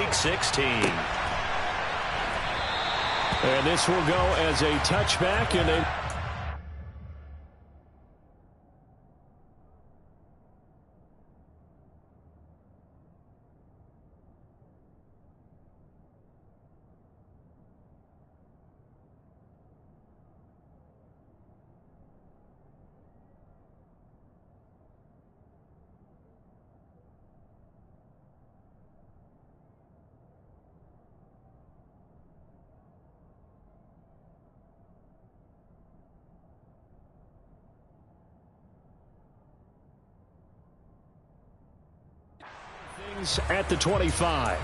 Week 16. And this will go as a touchback, and they... at the 25.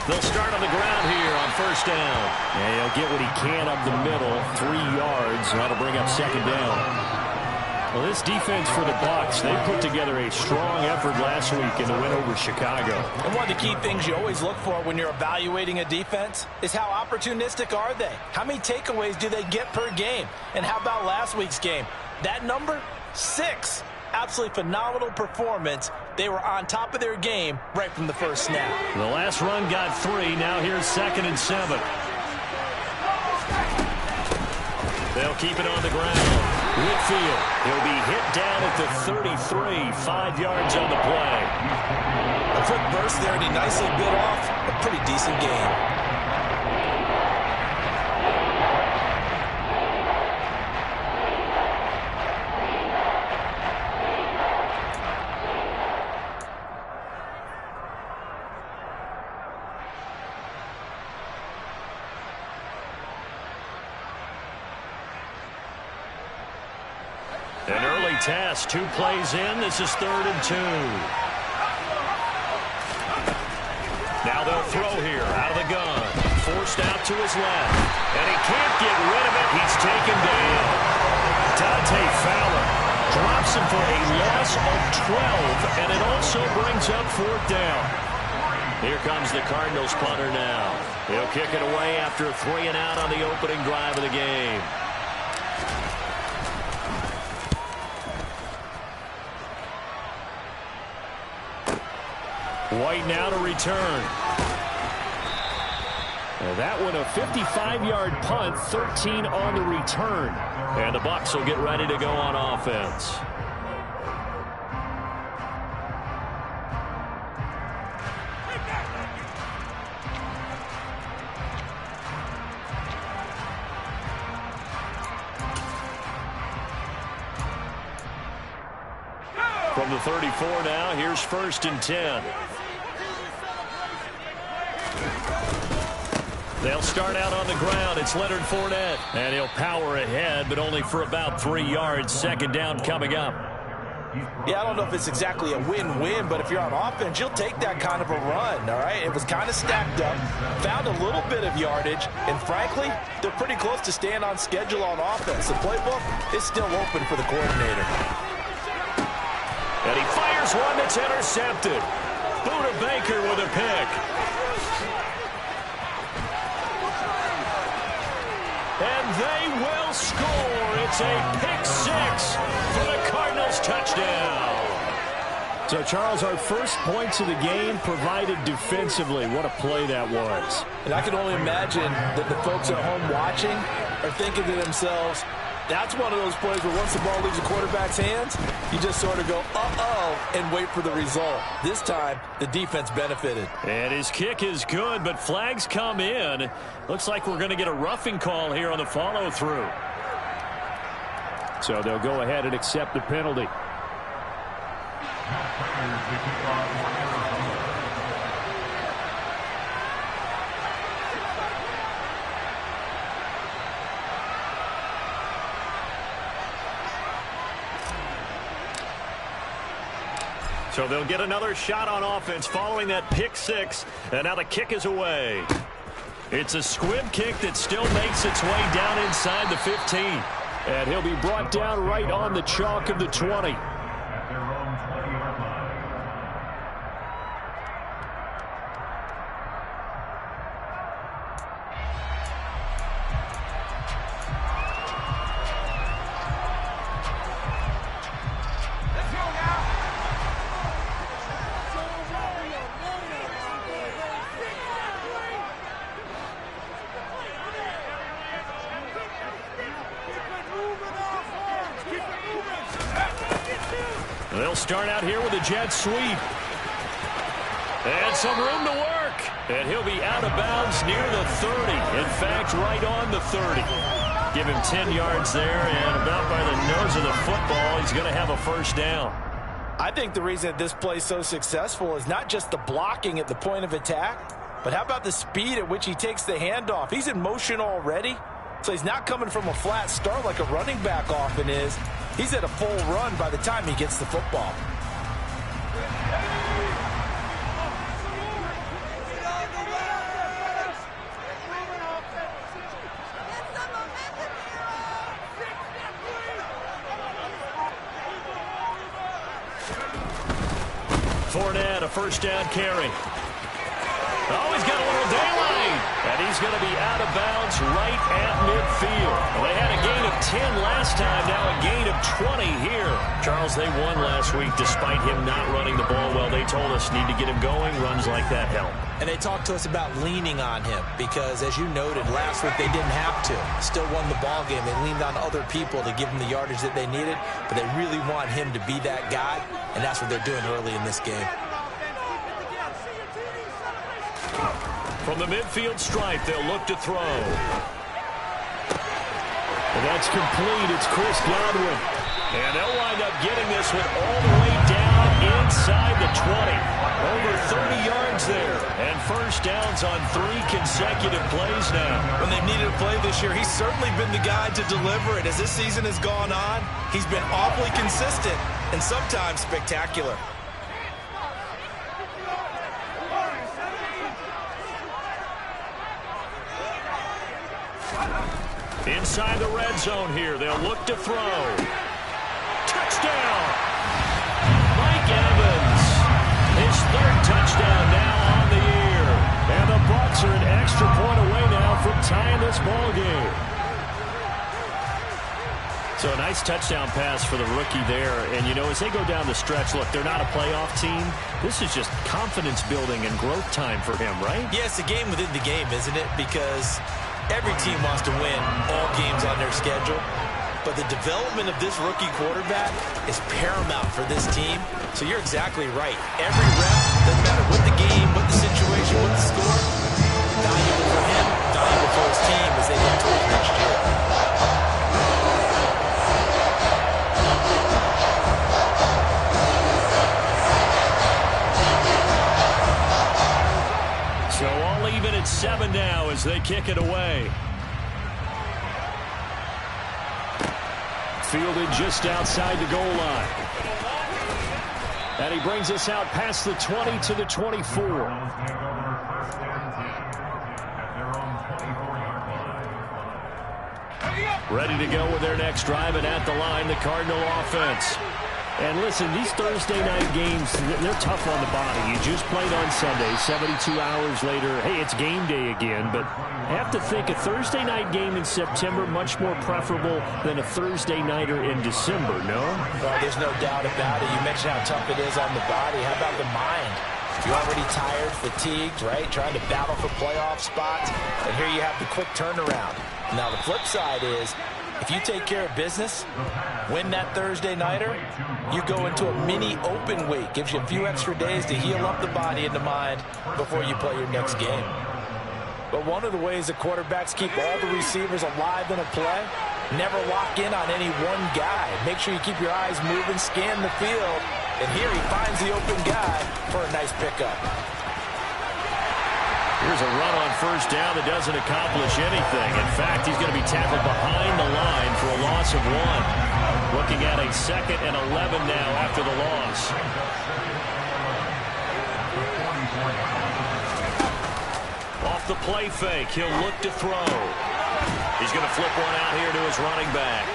They'll start on the ground here on first down. Yeah, he'll get what he can up the middle, 3 yards. That'll bring up second down. Well, this defense for the Bucs, they put together a strong effort last week in the win over Chicago. And one of the key things you always look for when you're evaluating a defense is how opportunistic are they? How many takeaways do they get per game? And how about last week's game? That number, 6. Absolutely phenomenal performance. They were on top of their game right from the first snap. The last run got 3. Now here's 2nd and 7. They'll keep it on the ground. Whitfield, he'll be hit down at the 33, 5 yards on the play. A quick burst there, and he nicely bit off a pretty decent game. An early test, 2 plays in. This is 3rd and 2. Now they'll throw here out of the gun. Forced out to his left. And he can't get rid of it. He's taken down. Dante Fowler drops him for a loss of 12. And it also brings up 4th down. Here comes the Cardinals punter now. He'll kick it away after a 3 and out on the opening drive of the game. White now to return. And that one a 55-yard punt, 13 on the return. And the Bucs will get ready to go on offense. From the 34 now, here's 1st and 10. They'll start out on the ground. It's Leonard Fournette. And he'll power ahead, but only for about 3 yards. 2nd down coming up. Yeah, I don't know if it's exactly a win-win, but if you're on offense, you'll take that kind of a run, all right? It was kind of stacked up, found a little bit of yardage, and frankly, they're pretty close to staying on schedule on offense. The playbook is still open for the coordinator. And he fires one that's intercepted. Buda Baker with a pick. And they will score. It's a pick 6 for the Cardinals touchdown. So, Charles, our first points of the game provided defensively. What a play that was. And I can only imagine that the folks at home watching are thinking to themselves, that's one of those plays where once the ball leaves the quarterback's hands, you just sort of go, uh-oh, and wait for the result. This time, the defense benefited. And his kick is good, but flags come in. Looks like we're going to get a roughing call here on the follow-through. So they'll go ahead and accept the penalty. So they'll get another shot on offense following that pick six. And now the kick is away. It's a squib kick that still makes its way down inside the 15. And he'll be brought down right on the chalk of the 20. They'll start out here with a jet sweep. And some room to work. And he'll be out of bounds near the 30. In fact, right on the 30. Give him 10 yards there, and about by the nose of the football, he's going to have a first down. I think the reason that this play is so successful is not just the blocking at the point of attack, but how about the speed at which he takes the handoff? He's in motion already, so he's not coming from a flat start like a running back often is. He's at a full run by the time he gets the football. Fournette, a first down carry. Oh, he's got a little daylight. And he's going to be out of bounds right at midfield. Well, they had a gain of 10 last time, now a gain of 20 here. Charles, they won last week despite him not running the ball well. They told us need to get him going. Runs like that help. And they talked to us about leaning on him because, as you noted, last week they didn't have to. Still won the ball game. They leaned on other people to give them the yardage that they needed, but they really want him to be that guy, and that's what they're doing early in this game. From the midfield stripe, they'll look to throw. And that's complete. It's Chris Godwin. And they'll wind up getting this one all the way down inside the 20. Over 30 yards there. And first downs on 3 consecutive plays now. When they've needed a play this year, he's certainly been the guy to deliver it. As this season has gone on, he's been awfully consistent and sometimes spectacular. Inside the red zone here, they'll look to throw. Touchdown! Mike Evans, his 3rd touchdown now on the year. And the Bucs are an extra point away now from tying this ball game. So a nice touchdown pass for the rookie there. And, you know, as they go down the stretch, look, they're not a playoff team. This is just confidence building and growth time for him, right? Yeah, it's a game within the game, isn't it? Because every team wants to win all games on their schedule, but the development of this rookie quarterback is paramount for this team. So you're exactly right. Every rep, doesn't matter what the game, what the situation, what the score, valuable for him, valuable for his team as they look towards next year. So all even at 7 now as they kick it away. Fielded just outside the goal line. And he brings us out past the 20 to the 24. Ready to go with their next drive, and at the line, the Cardinal offense. And listen, these Thursday night games, they're tough on the body. You just played on Sunday, 72 hours later, hey, it's game day again. But I have to think a Thursday night game in September much more preferable than a Thursday nighter in December, no? Well, there's no doubt about it. You mentioned how tough it is on the body. How about the mind? You're already tired, fatigued, right? Trying to battle for playoff spots. And here you have the quick turnaround. Now, the flip side is, if you take care of business, win that Thursday nighter, you go into a mini open week. Gives you a few extra days to heal up the body and the mind before you play your next game. But one of the ways the quarterbacks keep all the receivers alive in a play, never lock in on any one guy. Make sure you keep your eyes moving, scan the field, and here he finds the open guy for a nice pickup. Here's a run on first down that doesn't accomplish anything. In fact, he's going to be tackled behind the line for a loss of 1. Looking at a 2nd and 11 now after the loss. Off the play fake, he'll look to throw. He's going to flip one out here to his running back.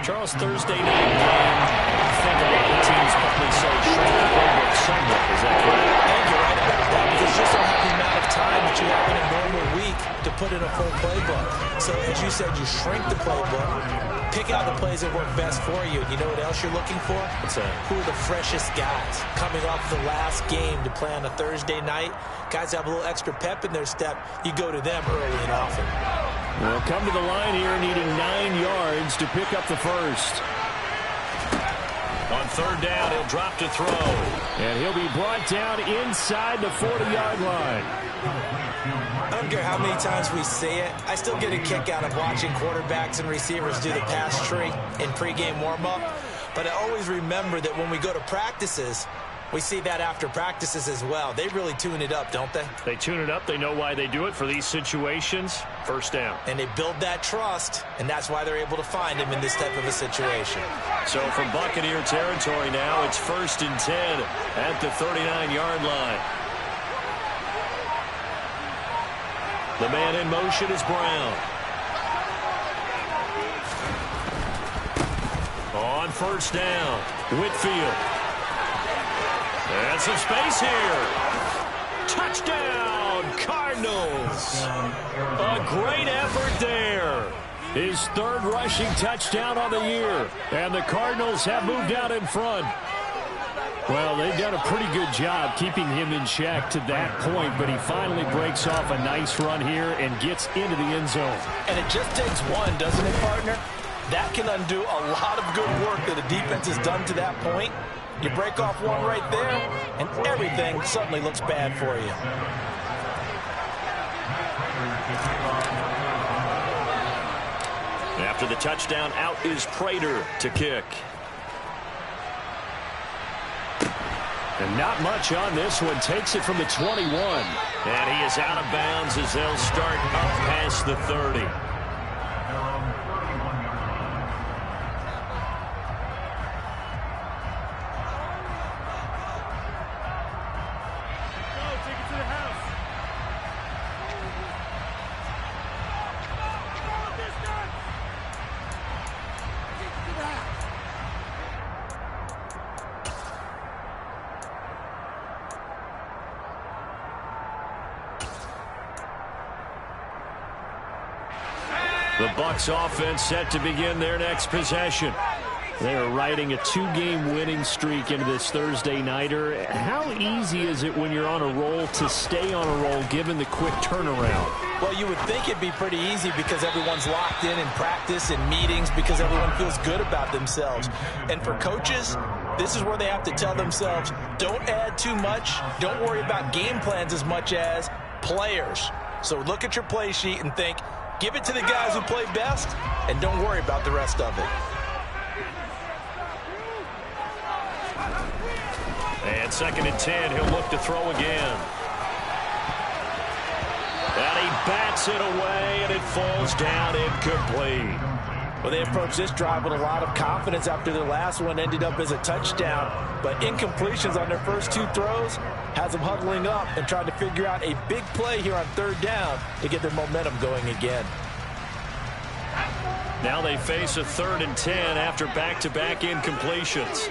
Charles, Thursday night game. I think a lot of teams probably say shrink the playbook somewhat. Is that correct? I think you're right about that because you just don't have the amount of time that you have in a normal week to put in a full playbook. So as you said, you shrink the playbook, pick out the plays that work best for you. You know what else you're looking for? What's that? Who are the freshest guys coming off the last game to play on a Thursday night? Guys have a little extra pep in their step. You go to them early and often. Well, come to the line here needing 9 yards to pick up the first. On 3rd down, he'll drop to throw. And he'll be brought down inside the 40-yard line. I don't care how many times we say it, I still get a kick out of watching quarterbacks and receivers do the pass tree in pregame warm-up. But I always remember that when we go to practices, we see that after practices as well. They really tune it up, don't they? They tune it up. They know why they do it for these situations. 1st down. And they build that trust, and that's why they're able to find him in this type of a situation. So from Buccaneer territory now, it's 1st and 10 at the 39-yard line. The man in motion is Brown. On 1st down, Whitfield. And some space here. Touchdown, Cardinals. A great effort there. His 3rd rushing touchdown on the year. And the Cardinals have moved out in front. Well, they've done a pretty good job keeping him in check to that point, but he finally breaks off a nice run here and gets into the end zone. And it just takes one, doesn't it, partner? That can undo a lot of good work that a defense has done to that point. You break off one right there, and everything suddenly looks bad for you. After the touchdown, out is Prater to kick. And not much on this one. Takes it from the 21. And he is out of bounds as they'll start up past the 30. The Bucs offense set to begin their next possession. They are riding a 2-game winning streak into this Thursday nighter. How easy is it when you're on a roll to stay on a roll given the quick turnaround? Well, you would think it'd be pretty easy because everyone's locked in practice and meetings because everyone feels good about themselves. And for coaches, this is where they have to tell themselves, don't add too much. Don't worry about game plans as much as players. So look at your play sheet and think, give it to the guys who play best, and don't worry about the rest of it. And 2nd and 10, he'll look to throw again. And he bats it away, and it falls down incomplete. Well, they approached this drive with a lot of confidence after their last one ended up as a touchdown. But incompletions on their first 2 throws has them huddling up and trying to figure out a big play here on 3rd down to get their momentum going again. Now they face a 3rd and 10 after back-to-back incompletions.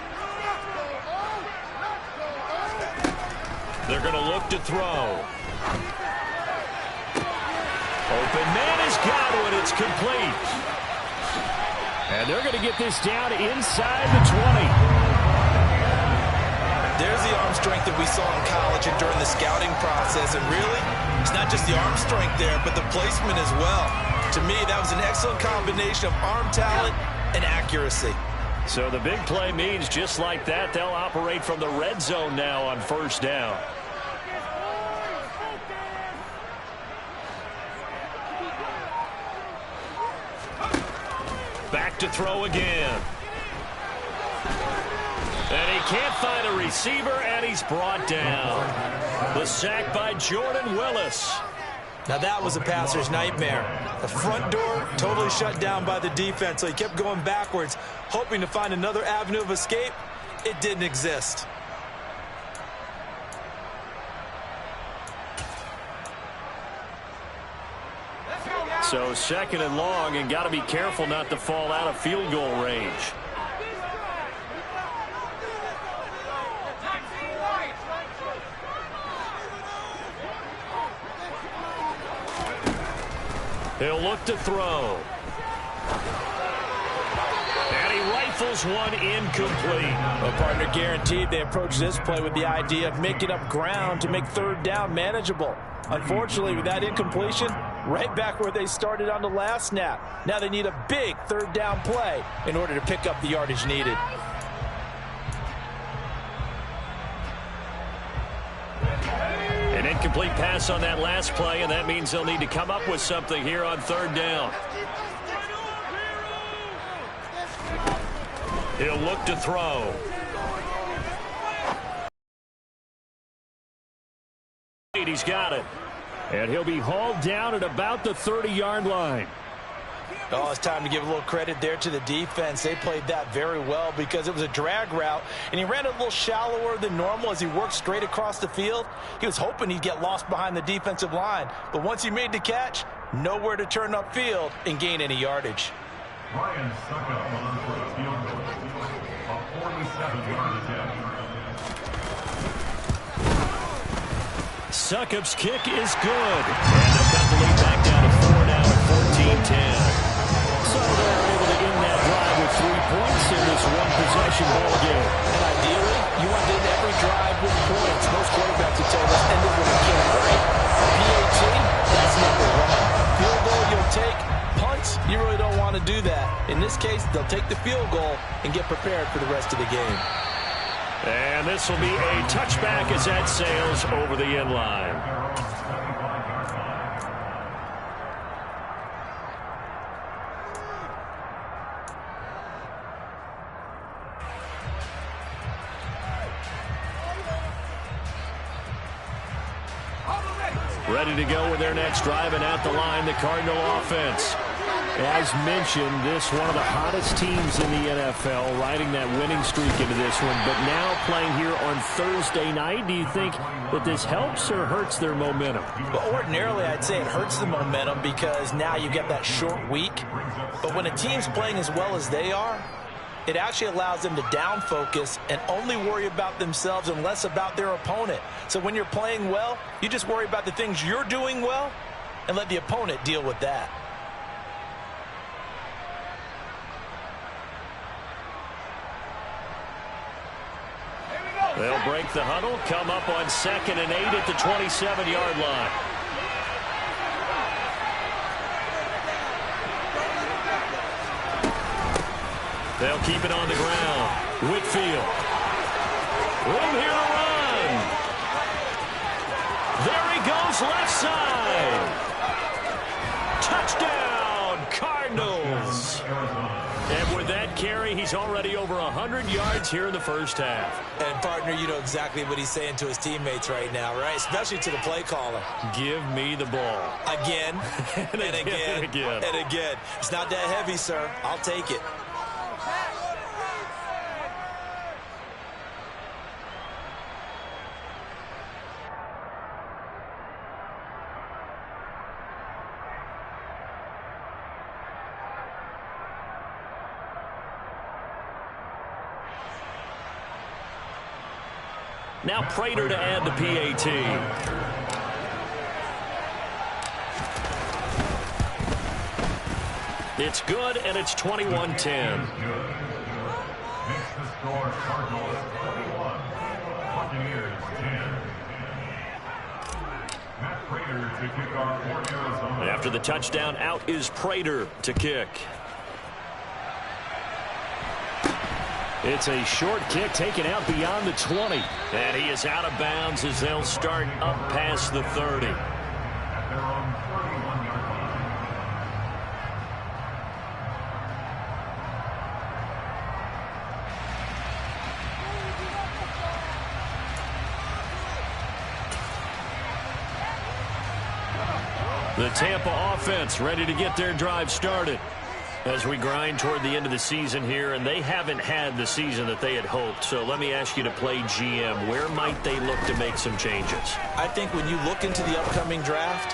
They're going to look to throw. Open man has got one. It's complete. And they're going to get this down inside the 20. There's the arm strength that we saw in college and during the scouting process. And really, it's not just the arm strength there, but the placement as well. To me, that was an excellent combination of arm talent and accuracy. So the big play means just like that, they'll operate from the red zone now on 1st down. Back to throw again. And he can't find a receiver, and he's brought down. The sack by Jordan Willis. Now that was a passer's nightmare. The front door totally shut down by the defense, so he kept going backwards, hoping to find another avenue of escape. It didn't exist. So 2nd and long, and got to be careful not to fall out of field goal range. He'll look to throw. And he rifles one incomplete. Well, partner, guaranteed they approach this play with the idea of making up ground to make 3rd down manageable. Unfortunately, with that incompletion, right back where they started on the last snap. Now they need a big 3rd down play in order to pick up the yardage needed. An incomplete pass on that last play, and that means they'll need to come up with something here on 3rd down. He'll look to throw. He's got it. And he'll be hauled down at about the 30-yard line. Oh, it's time to give a little credit there to the defense. They played that very well because it was a drag route, and he ran a little shallower than normal as he worked straight across the field. He was hoping he'd get lost behind the defensive line, but once he made the catch, nowhere to turn upfield and gain any yardage. Ryan Suckup on for a field goal, a 47-yard attempt. Suckup's kick is good. And they'll cut the lead back down to 4 now at 14-10. So they're able to end that drive with 3 points in this one-possession ball game. And ideally, you want to end every drive with points. Most quarterbacks would tell us end it with a kick, right? PAT, that's number 1. Field goal you'll take. Punts, you really don't want to do that. In this case, they'll take the field goal and get prepared for the rest of the game. And this will be a touchback as that sails over the end line. Ready to go with their next drive, and at the line, the Cardinal offense. As mentioned, this one of the hottest teams in the NFL, riding that winning streak into this one, but now playing here on Thursday night. Do you think that this helps or hurts their momentum? Well, ordinarily, I'd say it hurts the momentum because now you get that short week. But when a team's playing as well as they are, it actually allows them to down focus and only worry about themselves and less about their opponent. So when you're playing well, you just worry about the things you're doing well and let the opponent deal with that. They'll break the huddle, come up on 2nd and 8 at the 27-yard line. They'll keep it on the ground. Whitfield. Room here to run. There he goes, left side. Touchdown, Cardinals. And with that carry, he's already over 100 yards here in the first half. And, partner, you know exactly what he's saying to his teammates right now, right? Especially to the play caller. Give me the ball. Again, and again, and again. It's not that heavy, sir. I'll take it. Now Prater to add the PAT. It's good, and it's 21-10. Makes the score Cardinals 21, Buccaneers 10. Matt Prater to kick off for Arizona. After the touchdown, out is Prater to kick. It's a short kick taken out beyond the 20. And he is out of bounds as they'll start up past the 30. At their own 31-yard line. The Tampa offense ready to get their drive started. As we grind toward the end of the season here, and they haven't had the season that they had hoped. So let me ask you to play GM. Where might they look to make some changes? I think when you look into the upcoming draft,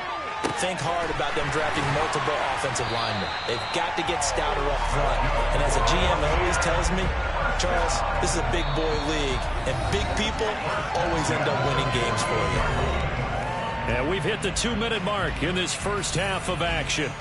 think hard about them drafting multiple offensive linemen. They've got to get stouter up front. And as a GM always tells me, Charles, this is a big boy league, and big people always end up winning games for you. And we've hit the 2-minute mark in this first half of action.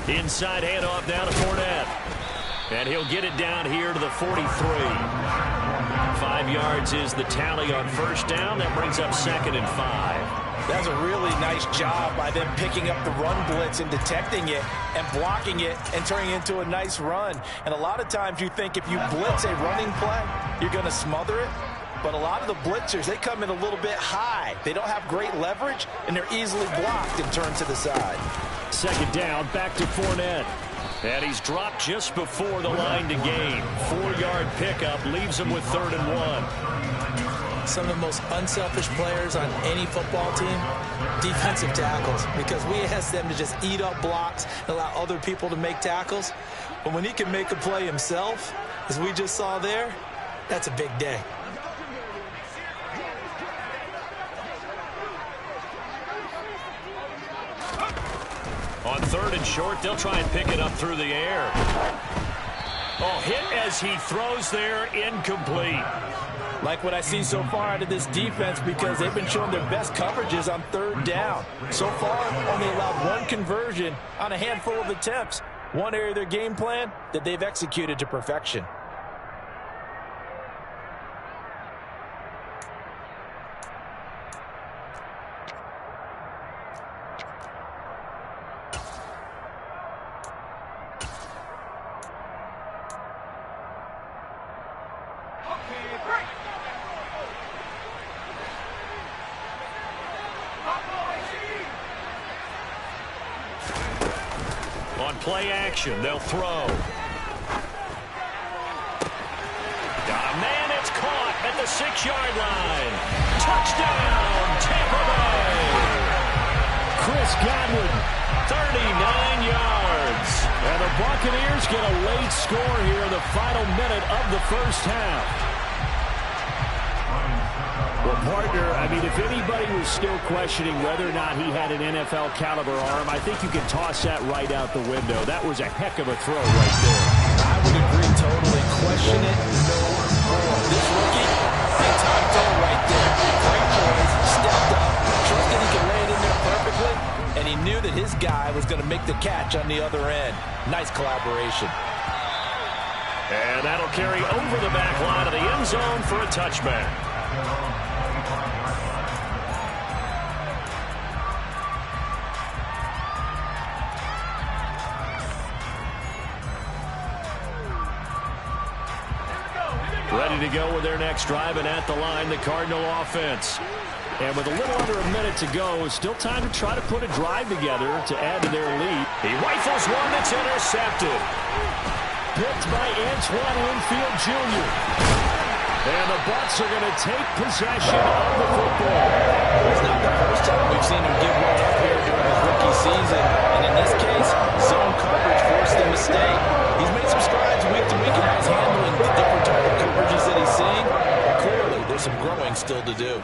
Inside handoff down to Fournette. And he'll get it down here to the 43. 5 yards is the tally on first down. That brings up 2nd and 5. That's a really nice job by them picking up the run blitz and detecting it and blocking it and turning it into a nice run. And a lot of times you think if you blitz a running play, you're going to smother it. But a lot of the blitzers, they come in a little bit high. They don't have great leverage, and they're easily blocked and turned to the side. 2nd down, back to Fournette. And he's dropped just before the line to gain. 4-yard pickup leaves him with 3rd and 1. Some of the most unselfish players on any football team, defensive tackles, because we ask them to just eat up blocks and allow other people to make tackles. But when he can make a play himself, as we just saw there, that's a big day. On 3rd and short, they'll try and pick it up through the air. Oh, hit as he throws there, incomplete. Like what I see so far out of this defense, because they've been showing their best coverages on 3rd down. So far, only allowed 1 conversion on a handful of attempts. One area of their game plan that they've executed to perfection. On play action, they'll throw. Got a man, it's caught at the 6-yard line. Touchdown, Tampa Bay. Chris Godwin, 39 yards. And the Buccaneers get a late score here in the final minute of the first half. Well, partner, I mean, if anybody was still questioning whether or not he had an NFL caliber arm, I think you can toss that right out the window. That was a heck of a throw right there. I would agree totally. Question it no more. This rookie, big time throw right there. Great poise, stepped up, trusted he could lay it in there perfectly, and he knew that his guy was going to make the catch on the other end. Nice collaboration. And that'll carry over the back line of the end zone for a touchback. Ready to go with their next drive, and at the line, the Cardinal offense. And with a little under a minute to go, still time to try to put a drive together to add to their lead. He rifles one that's intercepted. Picked by Antoine Winfield Jr. And the Bucs are going to take possession of the football. It's not the first time we've seen him give one up here during his rookie season. And in this case, zone coverage forced the mistake. He's made some strides week to week, and now he's handling the different type of coverages that he's seeing. But clearly, there's some growing still to do.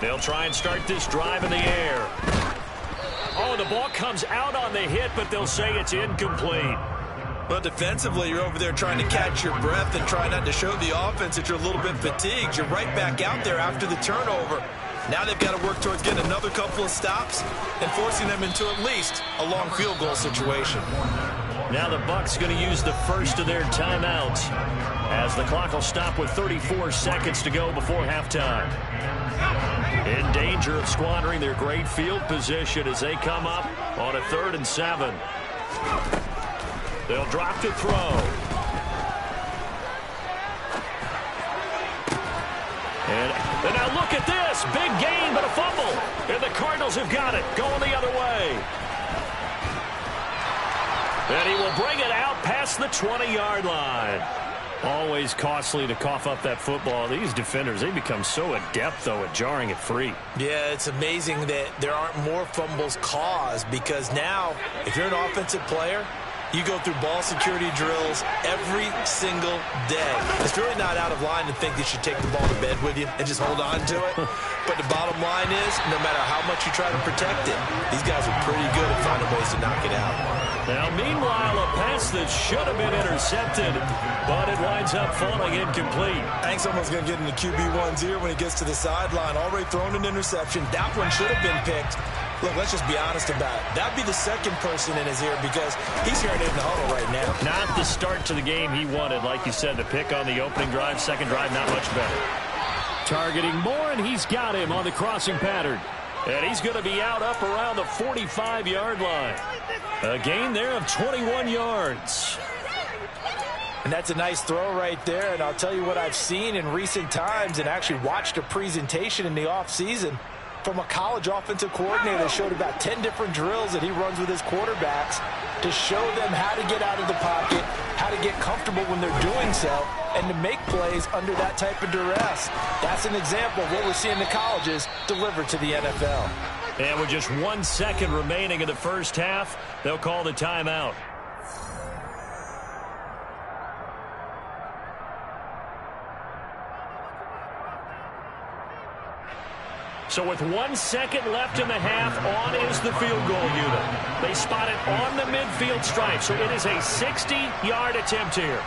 They'll try and start this drive in the air. Oh, the ball comes out on the hit, but they'll say it's incomplete. Well, defensively, you're over there trying to catch your breath and try not to show the offense that you're a little bit fatigued. You're right back out there after the turnover. Now they've got to work towards getting another couple of stops and forcing them into at least a long field goal situation. Now the Bucs going to use the first of their timeouts as the clock will stop with 34 seconds to go before halftime. In danger of squandering their great field position as they come up on a 3rd and 7. They'll drop to throw. And now look at this. Big gain, but a fumble. And the Cardinals have got it. Going the other way. And he will bring it out past the 20-yard line. Always costly to cough up that football. These defenders, they become so adept, though, at jarring it free. Yeah, it's amazing that there aren't more fumbles caused, because now, if you're an offensive player, you go through ball security drills every single day. It's really not out of line to think you should take the ball to bed with you and just hold on to it. But the bottom line is, no matter how much you try to protect it, these guys are pretty good at finding ways to knock it out. Now, meanwhile, a pass that should have been intercepted, but it winds up falling incomplete. I think someone's going to get in the QB1's ear when he gets to the sideline. Already thrown an interception. That one should have been picked. Look, let's just be honest about it. That'd be the second person in his ear, because he's hearing it in the huddle right now. Not the start to the game he wanted. Like you said, the pick on the opening drive, second drive, not much better. Targeting Moore, and he's got him on the crossing pattern. And he's going to be out up around the 45-yard line. A gain there of 21 yards. And that's a nice throw right there. And I'll tell you what I've seen in recent times, and actually watched a presentation in the offseason from a college offensive coordinator that showed about 10 different drills that he runs with his quarterbacks to show them how to get out of the pocket, how to get comfortable when they're doing so, and to make plays under that type of duress. That's an example of what we're seeing the colleges deliver to the NFL. And with just 1 second remaining in the first half, they'll call the timeout. So with 1 second left in the half, on is the field goal unit. They spot it on the midfield stripe, so it is a 60-yard attempt here.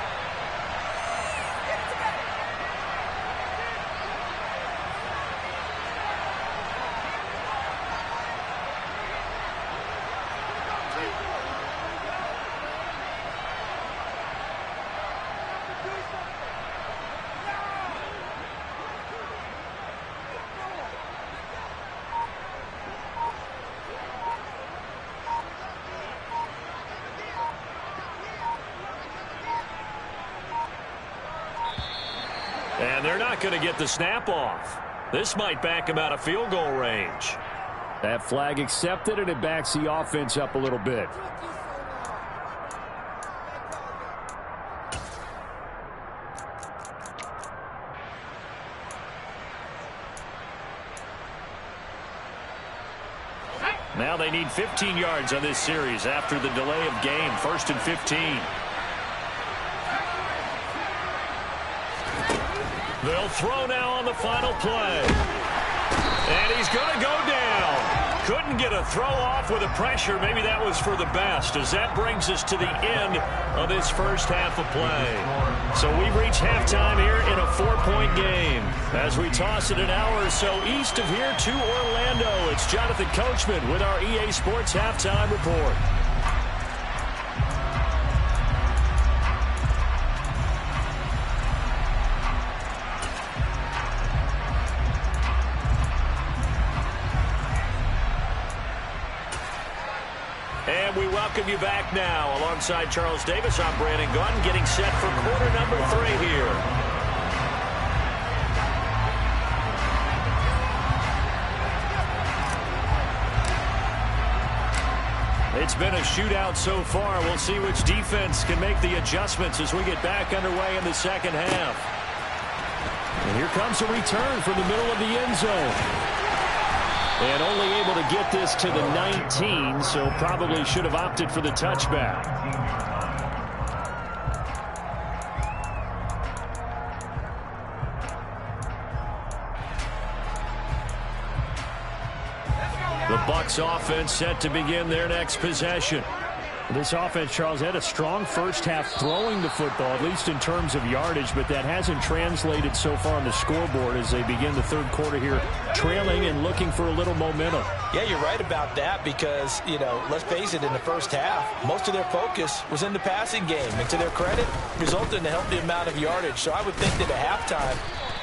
And they're not going to get the snap off. This might back them out of field goal range. That flag accepted, and it backs the offense up a little bit. Now they need 15 yards on this series after the delay of game. 1st and 15. They'll throw now on the final play. And he's going to go down. Couldn't get a throw off with the pressure. Maybe that was for the best, as that brings us to the end of this first half of play. So we've reached halftime here in a 4-point game. As we toss it an hour or so east of here to Orlando, it's Jonathan Coachman with our EA Sports Halftime Report. And we welcome you back now. Alongside Charles Davis, I'm Brandon Gunn, getting set for quarter number 3 here. It's been a shootout so far. We'll see which defense can make the adjustments as we get back underway in the second half. And here comes a return from the middle of the end zone. And only able to get this to the 19, so probably should have opted for the touchback. The Bucs offense set to begin their next possession. This offense, Charles, had a strong first half throwing the football, at least in terms of yardage, but that hasn't translated so far on the scoreboard as they begin the third quarter here, trailing and looking for a little momentum. Yeah, you're right about that because, you know, let's face it, in the first half, most of their focus was in the passing game. And to their credit, resulted in a healthy amount of yardage. So I would think that at halftime,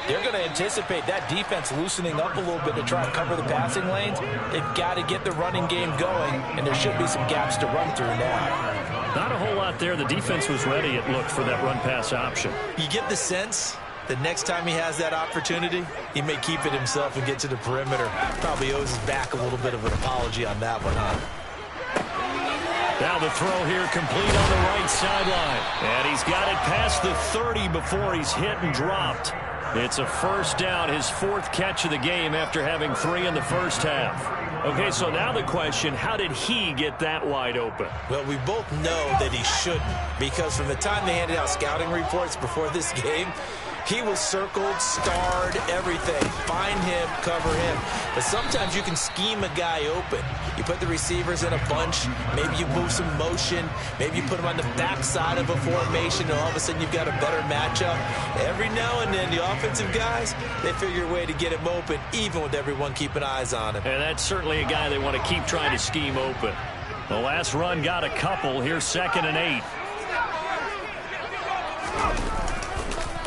They're going to anticipate that defense loosening up a little bit to try and cover the passing lanes. They've got to get the running game going, and there should be some gaps to run through now. Not a whole lot there. The defense was ready, it looked, for that run-pass option. You get the sense the next time he has that opportunity, he may keep it himself and get to the perimeter. Probably owes his back a little bit of an apology on that one, huh? Now the throw here complete on the right sideline. And he's got it past the 30 before he's hit and dropped. It's a first down, his 4th catch of the game after having 3 in the first half. Okay, so now the question, how did he get that wide open? Well, we both know that he shouldn't, because from the time they handed out scouting reports before this game, he was circled, starred, everything. Find him, cover him. But sometimes you can scheme a guy open. You put the receivers in a bunch. Maybe you move some motion. Maybe you put them on the backside of a formation, and all of a sudden you've got a better matchup. Every now and then, the offensive guys, they figure a way to get him open, even with everyone keeping eyes on him. And that's certainly a guy they want to keep trying to scheme open. The last run got a couple. Here's 2nd and 8.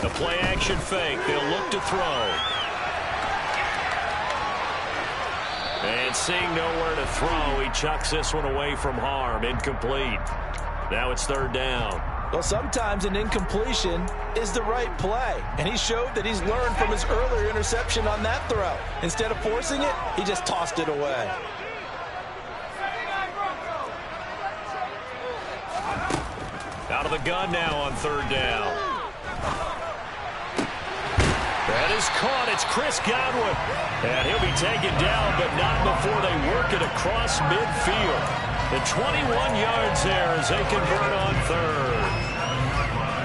The play-action fake. They'll look to throw. And seeing nowhere to throw, he chucks this one away from harm. Incomplete. Now it's 3rd down. Well, sometimes an incompletion is the right play. And he showed that he's learned from his earlier interception on that throw. Instead of forcing it, he just tossed it away. Out of the gun now on 3rd down. That is caught. It's Chris Godwin. And he'll be taken down, but not before they work it across midfield. The 21 yards there as they convert on 3rd.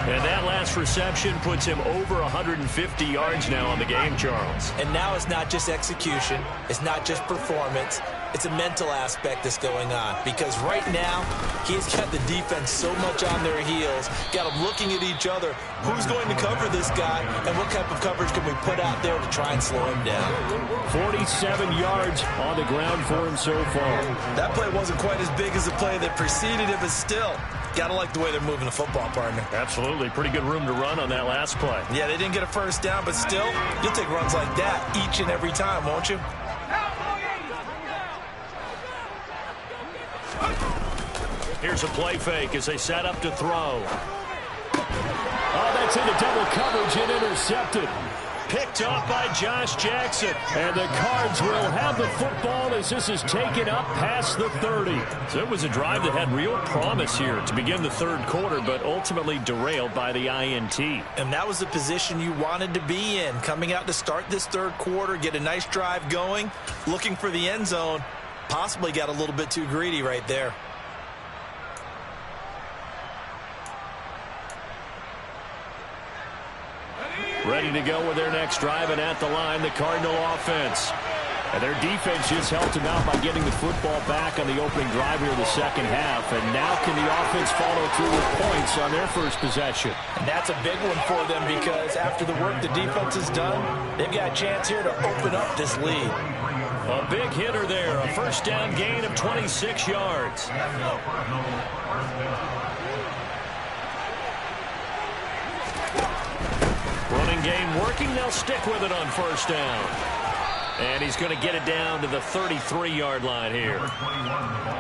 And that last reception puts him over 150 yards now on the game, Charles. And now it's not just execution. It's not just performance. It's a mental aspect that's going on. Because right now, he's got the defense so much on their heels, got them looking at each other. Who's going to cover this guy, and what type of coverage can we put out there to try and slow him down? 47 yards on the ground for him so far. That play wasn't quite as big as the play that preceded it, but still, got to like the way they're moving the football, partner. Absolutely. Pretty good room to run on that last play. Yeah, they didn't get a first down, but still, you'll take runs like that each and every time, won't you? Here's a play fake as they set up to throw. Oh, that's into double coverage and intercepted. Picked up by Josh Jackson. And the Cards will have the football as this is taken up past the 30. So it was a drive that had real promise here to begin the 3rd quarter, but ultimately derailed by the INT. And that was the position you wanted to be in. Coming out to start this 3rd quarter, get a nice drive going, looking for the end zone. Possibly got a little bit too greedy right there. Ready to go with their next drive, and at the line, the Cardinal offense. And their defense just helped them out by getting the football back on the opening drive here in the 2nd half. And now can the offense follow through with points on their first possession? And that's a big one for them because after the work the defense has done, they've got a chance here to open up this lead. A big hitter there, a first down gain of 26 yards. Running game working. They'll stick with it on first down. And he's going to get it down to the 33-yard line here.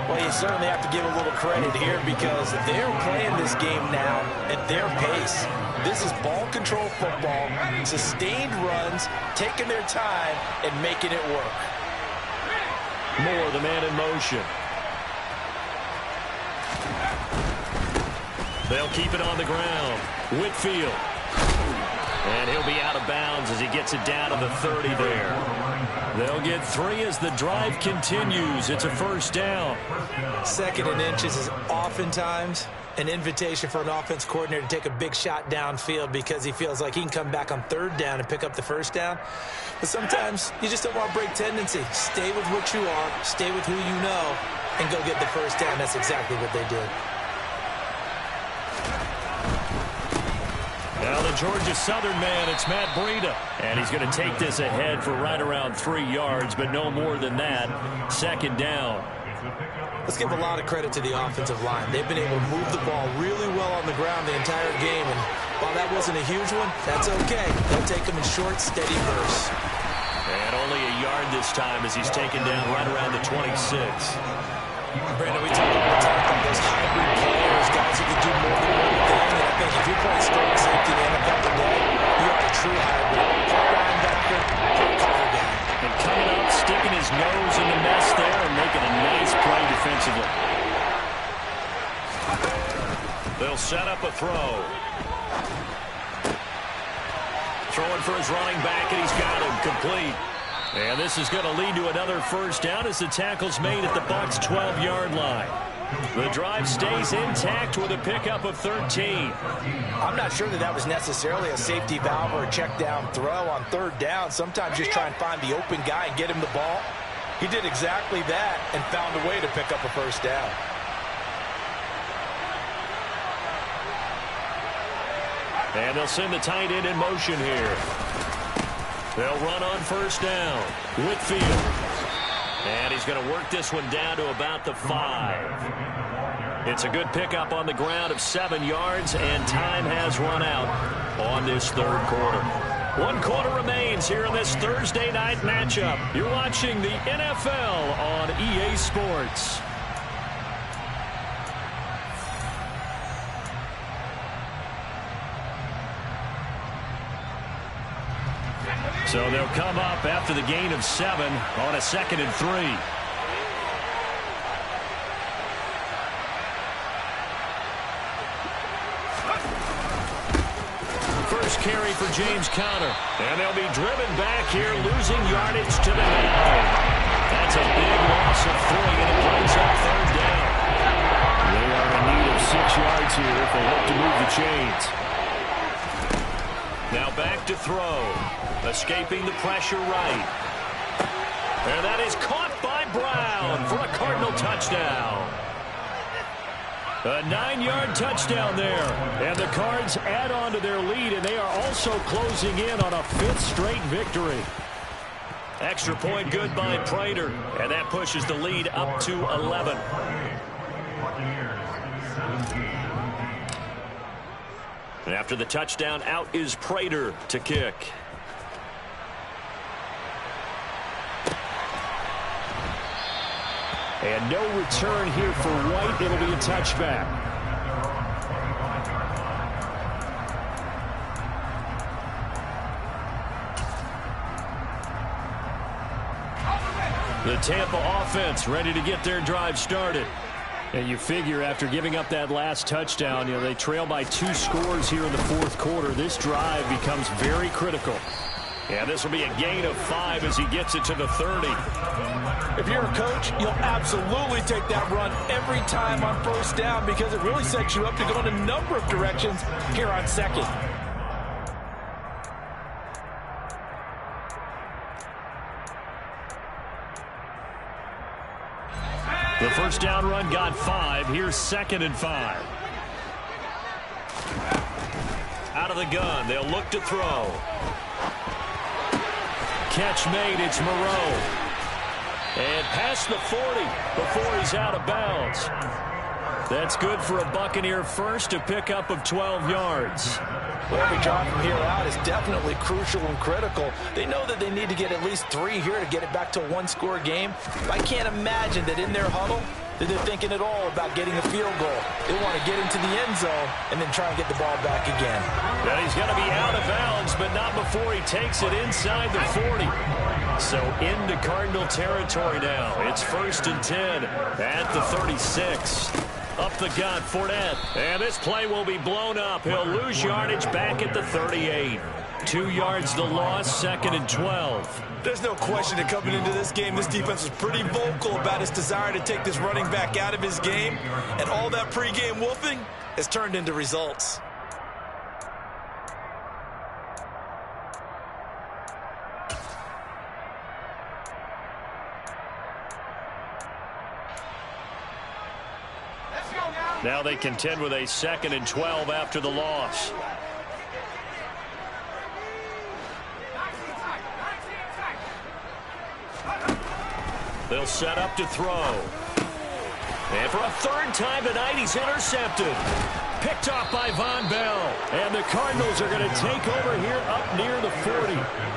Well, you certainly have to give a little credit here because they're playing this game now at their pace. This is ball control football, sustained runs, taking their time and making it work. Moore, the man in motion. They'll keep it on the ground. Whitfield. And he'll be out of bounds as he gets it down to the 30 there. They'll get 3 as the drive continues. It's a first down. 2nd and inches is oftentimes an invitation for an offense coordinator to take a big shot downfield because he feels like he can come back on 3rd down and pick up the first down. But sometimes you just don't want to break tendency. Stay with what you are, stay with who you know, and go get the first down. That's exactly what they did. Now the Georgia Southern man, it's Matt Breida. And he's going to take this ahead for right around 3 yards, but no more than that. 2nd down. Let's give a lot of credit to the offensive line. They've been able to move the ball really well on the ground the entire game, and While that wasn't a huge one, that's okay. They'll take them in short, steady bursts. And only a yard this time as he's taken down right around the 26. Brandon, we talk all the time about those hybrid players, guys who can do more than one thing. And I think if you're playing strong safety in the NFL today, you are a true hybrid. Part linebacker, part cover guy. And coming up, sticking his nose in the mess there and making a nice play defensively. They'll set up a throw. Throwing for his running back, and he's got him complete. And this is going to lead to another first down as the tackle's made at the Bucs' 12-yard line. The drive stays intact with a pickup of 13. I'm not sure that was necessarily a safety valve or a check down throw on third down. Sometimes just try and find the open guy and get him the ball. He did exactly that and found a way to pick up a first down. And they'll send the tight end in motion here. They'll run on first down. Whitfield. And he's going to work this one down to about the 5. It's a good pickup on the ground of 7 yards, and time has run out on this third quarter. 1 quarter remains here in this Thursday night matchup. You're watching the NFL on EA Sports. So they'll come up after the gain of 7 on a 2nd and 3. First carry for James Conner. And they'll be driven back here, losing yardage to the 9. That's a big loss of 3, and it brings up third down. They are in need of 6 yards here if they hope to move the chains. Now back to throw. Escaping the pressure right. And that is caught by Brown for a Cardinal touchdown. A 9-yard touchdown there. And the Cards add on to their lead, and they are also closing in on a 5th straight victory. Extra point good by Prater. And that pushes the lead up to 11. And after the touchdown, out is Prater to kick. And no return here for White. It'll be a touchback. The Tampa offense ready to get their drive started. And you figure after giving up that last touchdown, they trail by 2 scores here in the 4th quarter. This drive becomes very critical. And this will be a gain of 5 as he gets it to the 30. If you're a coach, you'll absolutely take that run every time on first down because it really sets you up to go in a number of directions here on 2nd. The first down run got 5. Here's 2nd and 5. Out of the gun, they'll look to throw. Catch made, it's Moreau. And past the 40 before he's out of bounds. That's good for a Buccaneer first, a pickup of 12 yards. Well, every drive from here out is definitely crucial and critical. They know that they need to get at least 3 here to get it back to a 1-score game. I can't imagine that in their huddle that they're thinking at all about getting a field goal. They want to get into the end zone and then try and get the ball back again. And he's going to be out of bounds, but not before he takes it inside the 40. So into Cardinal territory now. It's 1st and 10 at the 36. Up the gut, Fournette. And this play will be blown up. He'll lose yardage back at the 38. 2 yards the loss, 2nd and 12. There's no question that coming into this game, this defense was pretty vocal about its desire to take this running back out of his game. And all that pregame wolfing has turned into results. Now they contend with a 2nd and 12 after the loss. They'll set up to throw. And for a third time tonight, he's intercepted. Picked off by Von Bell. And the Cardinals are going to take over here up near the 40.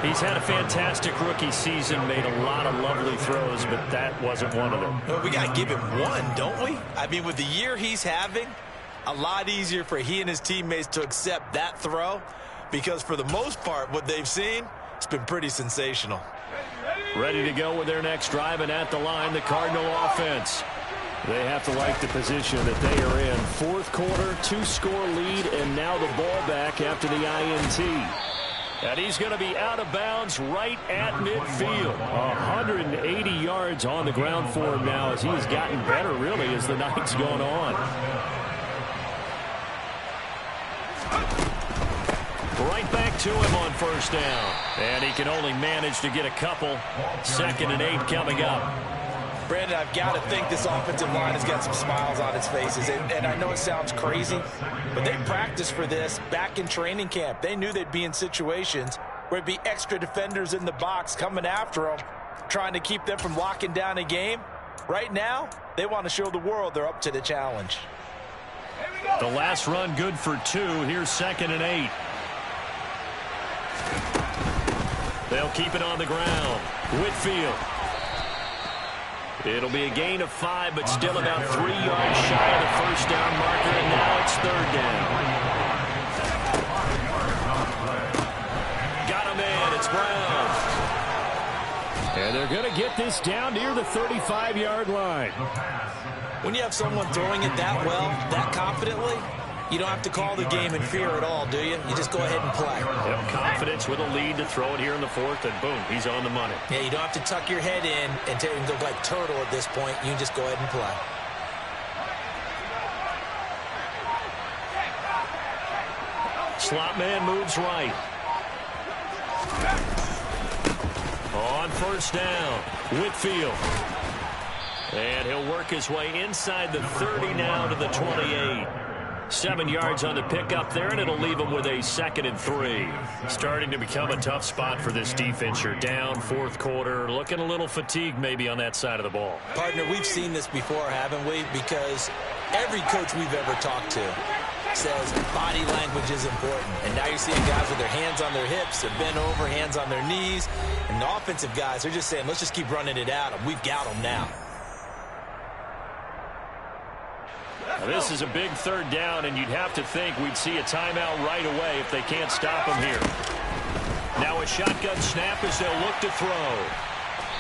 He's had a fantastic rookie season, made a lot of lovely throws, but that wasn't one of them. Well, we got to give him one, don't we? I mean, with the year he's having, a lot easier for he and his teammates to accept that throw, because for the most part, what they've seen, it's been pretty sensational. Ready to go with their next drive, and at the line, the Cardinal offense. They have to like the position that they are in. Fourth quarter, 2-score lead, and now the ball back after the INT. And he's going to be out of bounds right at midfield. 180 yards on the ground for him now as he's gotten better, really, as the night's gone on. Right back to him on first down. And he can only manage to get a couple. 2nd and 8 coming up. Brandon, I've got to think this offensive line has got some smiles on its faces. And I know it sounds crazy, but they practiced for this back in training camp. They knew they'd be in situations where it'd be extra defenders in the box coming after them, trying to keep them from locking down a game. Right now, they want to show the world they're up to the challenge. The last run good for 2. Here's 2nd and 8. They'll keep it on the ground. Whitfield. It'll be a gain of 5, but still about 3 yards shy of the first down marker, and now it's 3rd down. Got him in. It's Brown. And they're going to get this down near the 35-yard line. When you have someone throwing it that well, that confidently, you don't have to call the game in fear at all, do you? You just go ahead and play. Yep, confidence with a lead to throw it here in the 4th, and boom, he's on the money. Yeah, you don't have to tuck your head in and go like turtle at this point. You can just go ahead and play. Slot man moves right. On first down, Whitfield. And he'll work his way inside the 30 now to the 28. 7 yards on the pickup there, and it'll leave him with a 2nd and 3. Starting to become a tough spot for this defense. You're down 4th quarter, looking a little fatigued maybe on that side of the ball. Partner, we've seen this before, haven't we? Because every coach we've ever talked to says body language is important. And now you're seeing guys with their hands on their hips, they're bent over, hands on their knees. And the offensive guys, they're just saying, let's just keep running it out, and we've got them now. Now, this is a big 3rd down, and you'd have to think we'd see a timeout right away if they can't stop him here. Now a shotgun snap as they'll look to throw.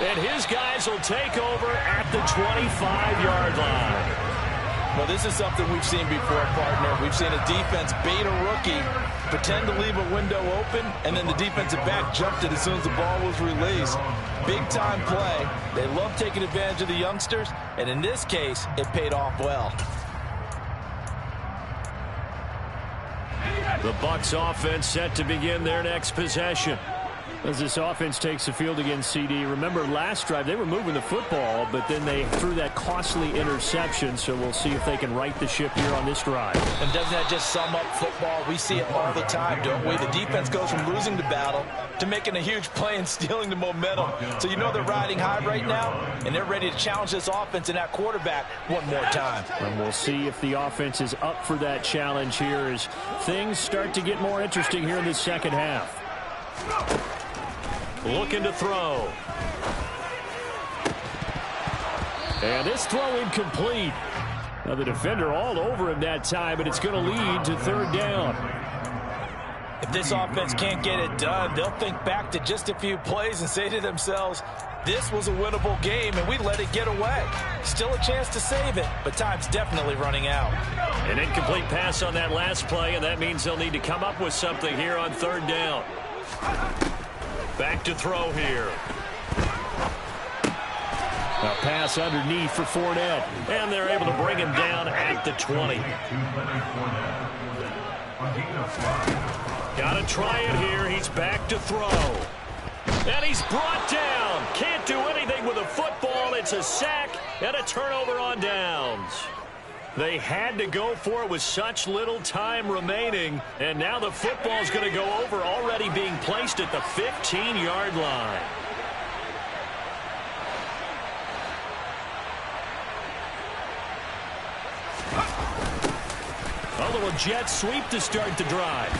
And his guys will take over at the 25-yard line. Well, this is something we've seen before, partner. We've seen a defense bait a rookie, pretend to leave a window open, and then the defensive back jumped it as soon as the ball was released. Big-time play. They love taking advantage of the youngsters, and in this case, it paid off well. The Bucs offense set to begin their next possession. As this offense takes the field against CD, remember last drive they were moving the football, but then they threw that costly interception, so we'll see if they can right the ship here on this drive. And doesn't that just sum up football? We see it all the time, don't we? The defense goes from losing the battle to making a huge play and stealing the momentum. So you know they're riding high right now, and they're ready to challenge this offense and that quarterback one more time. And we'll see if the offense is up for that challenge here as things start to get more interesting here in the second half. Looking to throw. And this throw incomplete. Now the defender all over him that time, but it's going to lead to 3rd down. If this offense can't get it done, they'll think back to just a few plays and say to themselves, this was a winnable game, and we let it get away. Still a chance to save it, but time's definitely running out. An incomplete pass on that last play, and that means they'll need to come up with something here on 3rd down. Back to throw here. A pass underneath for Fournette. And they're able to bring him down at the 20. Got to try it here. He's back to throw. And he's brought down. Can't do anything with a football. It's a sack and a turnover on downs. They had to go for it with such little time remaining. And now the football's going to go over, already being placed at the 15-yard line. A little jet sweep to start the drive.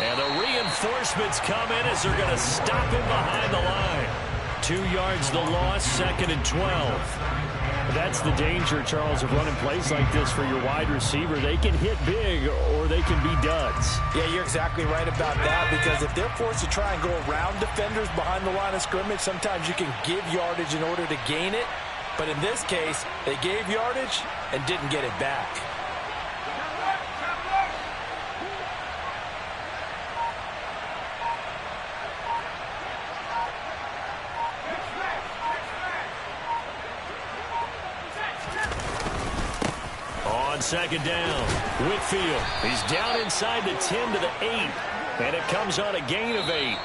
And the reinforcements come in as they're going to stop him behind the line. 2 yards the loss, 2nd and 12. That's the danger, Charles, of running plays like this for your wide receiver. They can hit big or they can be duds. Yeah, you're exactly right about that, because if they're forced to try and go around defenders behind the line of scrimmage, sometimes you can give yardage in order to gain it. But in this case, they gave yardage and didn't get it back. On 2nd down, Whitfield. He's down inside the 10 to the 8, and it comes on a gain of 8.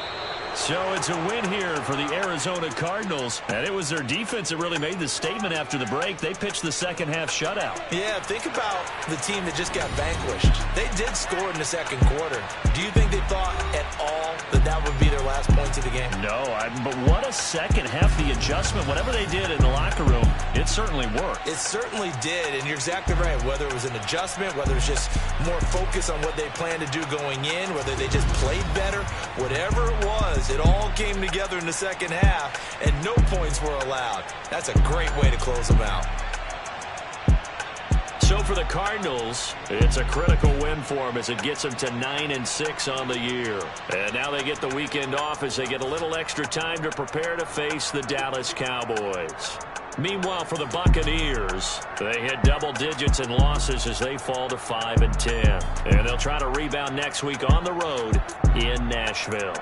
So it's a win here for the Arizona Cardinals, and it was their defense that really made the statement after the break. They pitched the second half shutout. Yeah, think about the team that just got vanquished. They did score in the second quarter. Do you think they thought at all that that would be their last points of the game? No, but what a second half. The adjustment, whatever they did in the locker room, it certainly worked. It certainly did, and you're exactly right. Whether it was an adjustment, whether it's just more focus on what they planned to do going in, whether they just played better, whatever it was, it all came together in the second half, and no points were allowed. That's a great way to close them out. So for the Cardinals, it's a critical win for them as it gets them to 9-6 on the year. And now they get the weekend off as they get a little extra time to prepare to face the Dallas Cowboys. Meanwhile, for the Buccaneers, they hit double digits in losses as they fall to 5-10. And they'll try to rebound next week on the road in Nashville.